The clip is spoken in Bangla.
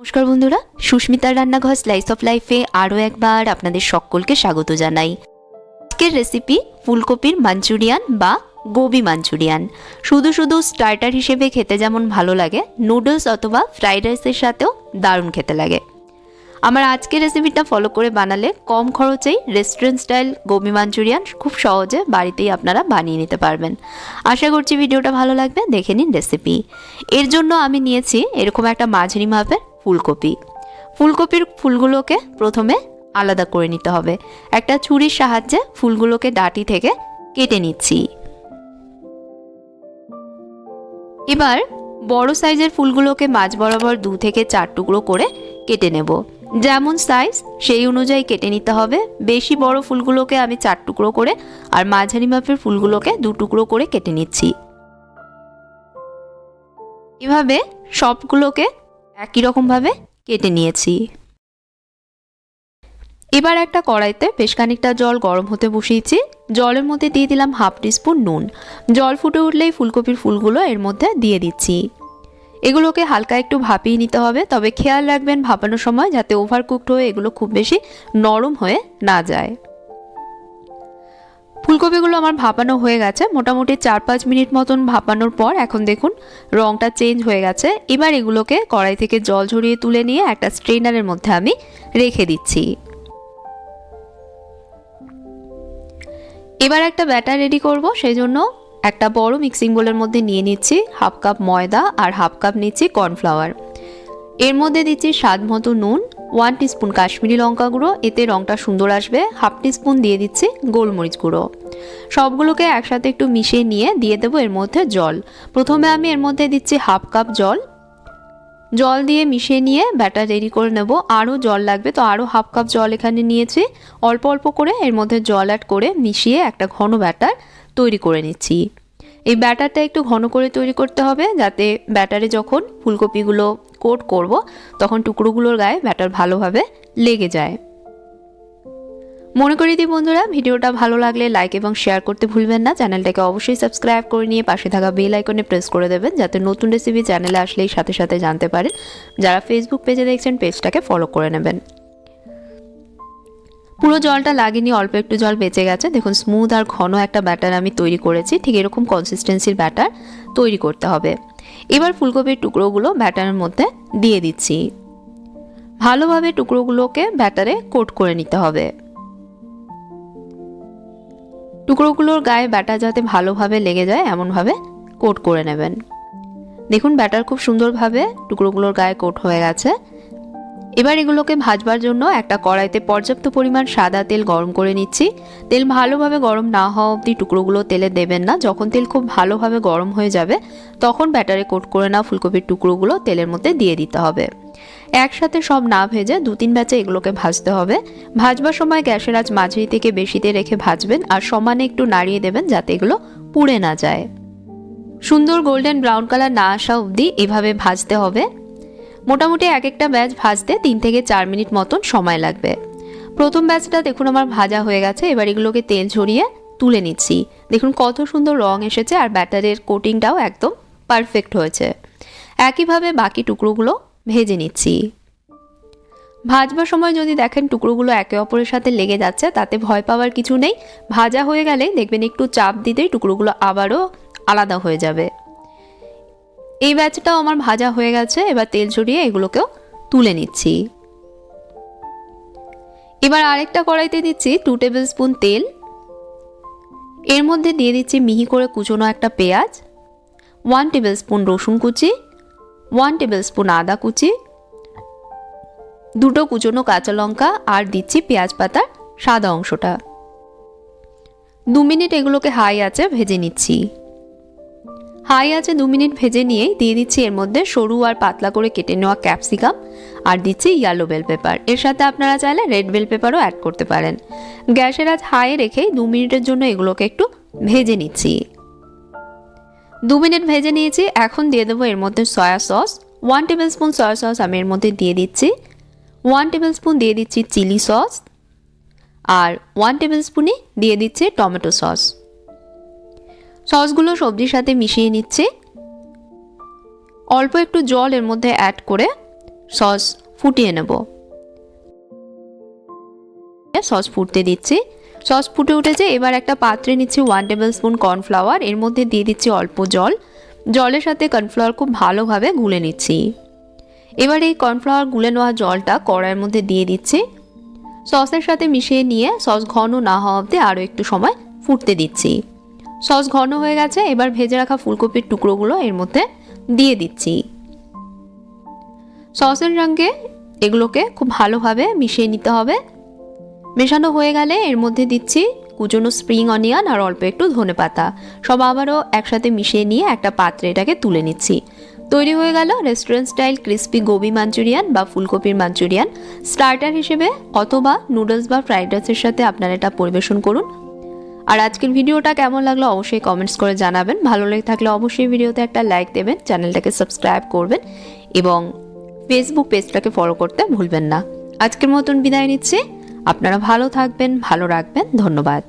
নমস্কার বন্ধুরা, সুস্মিতার রান্নাঘর স্লাইস অফ লাইফে আরও একবার আপনাদের সকলকে স্বাগত জানাই। আজকের রেসিপি ফুলকপির মাঞ্চুরিয়ান বা গোবি মাঞ্চুরিয়ান। শুধু শুধু স্টার্টার হিসেবে খেতে যেমন ভালো লাগে, নুডলস অথবা ফ্রাইড রাইসের সাথেও দারুণ খেতে লাগে। আমার আজকের রেসিপিটা ফলো করে বানালে কম খরচেই রেস্টুরেন্ট স্টাইল গোবি মাঞ্চুরিয়ান খুব সহজে বাড়িতেই আপনারা বানিয়ে নিতে পারবেন। আশা করছি ভিডিওটা ভালো লাগবে, দেখে নিন রেসিপি। এর জন্য আমি নিয়েছি এরকম একটা মাঝারি মাপের ফুলকপি। ফুলকপির ফুলগুলোকে প্রথমে আলাদা করে নিতে হবে। একটা ছুরির সাহায্যে ফুলগুলোকে ডাঁটি থেকে কেটে নিচ্ছি। এবার বড় সাইজের ফুলগুলোকে মাঝ বরাবর 2 থেকে 4 টুকরো করে কেটে নেব। যেমন সাইজ সেই অনুযায়ী কেটে নিতে হবে। বেশি বড় ফুলগুলোকে আমি 4 টুকরো করে আর মাঝারি মাপের ফুলগুলোকে 2 টুকরো করে কেটে নিচ্ছি। এভাবে সবগুলোকে একই রকমভাবে কেটে নিয়েছি। এবার একটা কড়াইতে বেশ খানিকটা জল গরম হতে বসিয়েছি। জলের মধ্যে দিয়ে দিলাম 1/2 টিস্পুন নুন। জল ফুটে উঠলেই ফুলকপির ফুলগুলো এর মধ্যে দিয়ে দিচ্ছি। এগুলোকে হালকা একটু ভাপিয়ে নিতে হবে, তবে খেয়াল রাখবেন ভাপানোর সময় যাতে ওভারকুকড হয়ে এগুলো খুব বেশি নরম হয়ে না যায়। ফুলকপিগুলো আমার ভাপানো হয়ে গেছে। মোটামুটি 4-5 মিনিট মতন ভাপানোর পর এখন দেখুন রঙটা চেঞ্জ হয়ে গেছে। এবার এগুলোকে কড়াই থেকে জল ঝরিয়ে তুলে নিয়ে একটা স্ট্রেনারের মধ্যে আমি রেখে দিচ্ছি। এবার একটা ব্যাটার রেডি করব, সেই জন্য একটা বড় মিক্সিং বোলের মধ্যে নিয়ে নিচ্ছি 1/2 কাপ ময়দা আর 1/2 কাপ নিচ্ছি কর্নফ্লাওয়ার। এর মধ্যে দিচ্ছি স্বাদ মতো নুন, 1 টিস্পুন কাশ্মীরি লঙ্কা গুঁড়ো, এতে রঙটা সুন্দর আসবে। 1/2 টিস্পুন দিয়ে দিচ্ছি গোলমরিচ গুঁড়ো। সবগুলোকে একসাথে একটু মিশিয়ে নিয়ে দিয়ে দেবো এর মধ্যে জল। প্রথমে আমি এর মধ্যে দিচ্ছি 1/2 কাপ জল। জল দিয়ে মিশিয়ে নিয়ে ব্যাটার রেডি করে নেব। আরও জল লাগবে, তো আরও 1/2 কাপ জল এখানে নিয়েছি। অল্প অল্প করে এর মধ্যে জল অ্যাড করে মিশিয়ে একটা ঘন ব্যাটার তৈরি করে নিচ্ছি। এই ব্যাটারটা একটু ঘন করে তৈরি করতে হবে, যাতে ব্যাটারে যখন ফুলকপিগুলো কোট করব তখন টুকরোগুলোর গায়ে ব্যাটার ভালোভাবে লেগে যায়। মনে করিয়ে দিই বন্ধুরা, ভিডিওটা ভালো লাগলে লাইক এবং শেয়ার করতে ভুলবেন না। চ্যানেলটাকে অবশ্যই সাবস্ক্রাইব করে নিয়ে পাশে থাকা বেল আইকনে প্রেস করে দেবেন, যাতে নতুন রেসিপি চ্যানেলে আসলেই সাথে সাথে জানতে পারেন। যারা ফেসবুক পেজে দেখছেন পেজটাকে ফলো করে নেবেন। পুরো জলটা লাগেনি, অল্প একটু জল বেঁচে গেছে। দেখুন স্মুথ আর ঘন একটা ব্যাটার আমি তৈরি করেছি। ঠিক এরকম কনসিস্টেন্সির ব্যাটার তৈরি করতে হবে। এবার ফুলকপির টুকরোগুলো ব্যাটারের মধ্যে দিয়ে দিচ্ছি। ভালোভাবে টুকরোগুলোকে ব্যাটারে কোট করে নিতে হবে। টুকরোগুলোর গায়ে ব্যাটার যাতে ভালোভাবে লেগে যায় এমনভাবে কোট করে নেবেন। দেখুন ব্যাটার খুব সুন্দরভাবে টুকরোগুলোর গায়ে কোট হয়ে গেছে। এবার এগুলোকে ভাজবার জন্য একটা কড়াইতে পর্যাপ্ত পরিমাণ সাদা তেল গরম করে নিচ্ছি। তেল ভালোভাবে গরম না হওয়া অবধি টুকরোগুলো তেলে দেবেন না। যখন তেল খুব ভালোভাবে গরম হয়ে যাবে তখন ব্যাটারে কোট করে নেওয়া ফুলকপির টুকরোগুলো তেলের মধ্যে দিয়ে দিতে হবে। একসাথে সব না ভেজে 2-3 ব্যাচে এগুলোকে ভাজতে হবে। ভাজবার সময় গ্যাসের আঁচ মাঝারি থেকে বেশিতে রেখে ভাজবেন আর সমানে একটু নাড়িয়ে দেবেন যাতে এগুলো পুড়ে না যায়। সুন্দর গোল্ডেন ব্রাউন কালার না আসা অবধি এভাবে ভাজতে হবে। মোটামুটি এক একটা ব্যাচ ভাজতে 3 থেকে 4 মিনিট মতন সময় লাগবে। প্রথম ব্যাচটা দেখুন আমার ভাজা হয়ে গেছে। এবার এগুলোকে তেল ঝরিয়ে তুলে নিচ্ছি। দেখুন কত সুন্দর রং এসেছে আর ব্যাটারের কোটিংটাও একদম পারফেক্ট হয়েছে। একইভাবে বাকি টুকরোগুলো ভেজে নিচ্ছি। ভাজবার সময় যদি দেখেন টুকরোগুলো একে অপরের সাথে লেগে যাচ্ছে, তাতে ভয় পাওয়ার কিছু নেই। ভাজা হয়ে গেলে দেখবেন একটু চাপ দিতেই টুকরোগুলো আবারও আলাদা হয়ে যাবে। এই ব্যাচটাও আমার ভাজা হয়ে গেছে। এবার তেল ঝরিয়ে এগুলোকেও তুলে নিচ্ছি। এবার আরেকটা কড়াইতে দিচ্ছি 2 টেবিল স্পুন তেল। এর মধ্যে দিয়ে দিচ্ছি মিহি করে কুচনো একটা পেঁয়াজ, 1 টেবিল স্পুন রসুন কুচি, 1 টেবিল স্পুন আদা কুচি, 2টো কুচনো কাঁচা লঙ্কা আর দিচ্ছি পেঁয়াজ পাতার সাদা অংশটা। 2 মিনিট এগুলোকে হাই আঁচে ভেজে নিচ্ছি। হাই আছে 2 মিনিট ভেজে নিয়েই দিয়ে দিচ্ছি এর মধ্যে সরু আর পাতলা করে কেটে নেওয়া ক্যাপসিকাম আর দিচ্ছি ইয়েলো বেল পেপার। এর সাথে আপনারা চাইলে রেড বেল পেপারও অ্যাড করতে পারেন। গ্যাসের আঁচ হাই রেখেই 2 মিনিটের জন্য এগুলোকে একটু ভেজে নিচ্ছি। 2 মিনিট ভেজে নিয়েছি। এখন দিয়ে দেবো এর মধ্যে soya sauce. 1 table spoon soya sauce আমি এর মধ্যে দিয়ে দিচ্ছি। 1 টেবিল স্পুন দিয়ে দিচ্ছি চিলি সস আর 1 টেবিল স্পুনই দিয়ে দিচ্ছি টমেটো সস। সসগুলো সবজির সাথে মিশিয়ে নিচ্ছি। অল্প একটু জল এর মধ্যে অ্যাড করে সস ফুটিয়ে নেব। সস ফুটতে দিচ্ছি। সস ফুটে উঠেছে। এবার একটা পাত্রে নিচ্ছি 1 টেবিল স্পুন কর্নফ্লাওয়ার। এর মধ্যে দিয়ে দিচ্ছি অল্প জল। জলের সাথে কর্নফ্লাওয়ার খুব ভালোভাবে গুলে নিচ্ছি। এবার এই কর্নফ্লাওয়ার গুলে নেওয়া জলটা কড়াইয়ের মধ্যে দিয়ে দিচ্ছি। সসের সাথে মিশিয়ে নিয়ে সস ঘন না হওয়া অবধি আরও একটু সময় ফুটতে দিচ্ছি। সস ঘন হয়ে গেছে। এবার ভেজে রাখা ফুলকপির টুকরোগুলো এর মধ্যে দিয়ে দিচ্ছি। সসের সঙ্গে এগুলোকে খুব ভালোভাবে মিশিয়ে নিতে হবে। মেশানো হয়ে গেলে এর মধ্যে দিচ্ছি কুচনো স্প্রিং অনিয়ন আর অল্প একটু ধনেপাতা। সব আবারও একসাথে মিশিয়ে নিয়ে একটা পাত্রে এটাকে তুলে নিচ্ছি। তৈরি হয়ে গেল restaurant style crispy Gobi Manchurian বা ফুলকপির মাঞ্চুরিয়ান। স্টার্টার হিসেবে অথবা নুডলস বা ফ্রাইড রাইসের সাথে আপনারা এটা পরিবেশন করুন। আর আজকের ভিডিওটা কেমন লাগলো অবশ্যই কমেন্টস করে জানাবেন। ভালো লেগে থাকলে অবশ্যই ভিডিওতে একটা লাইক দেবেন, চ্যানেলটাকে সাবস্ক্রাইব করবেন এবং ফেসবুক পেজটাকে ফলো করতে ভুলবেন না। আজকের মতন বিদায় নিচ্ছি। আপনারা ভালো থাকবেন, ভালো রাখবেন। ধন্যবাদ।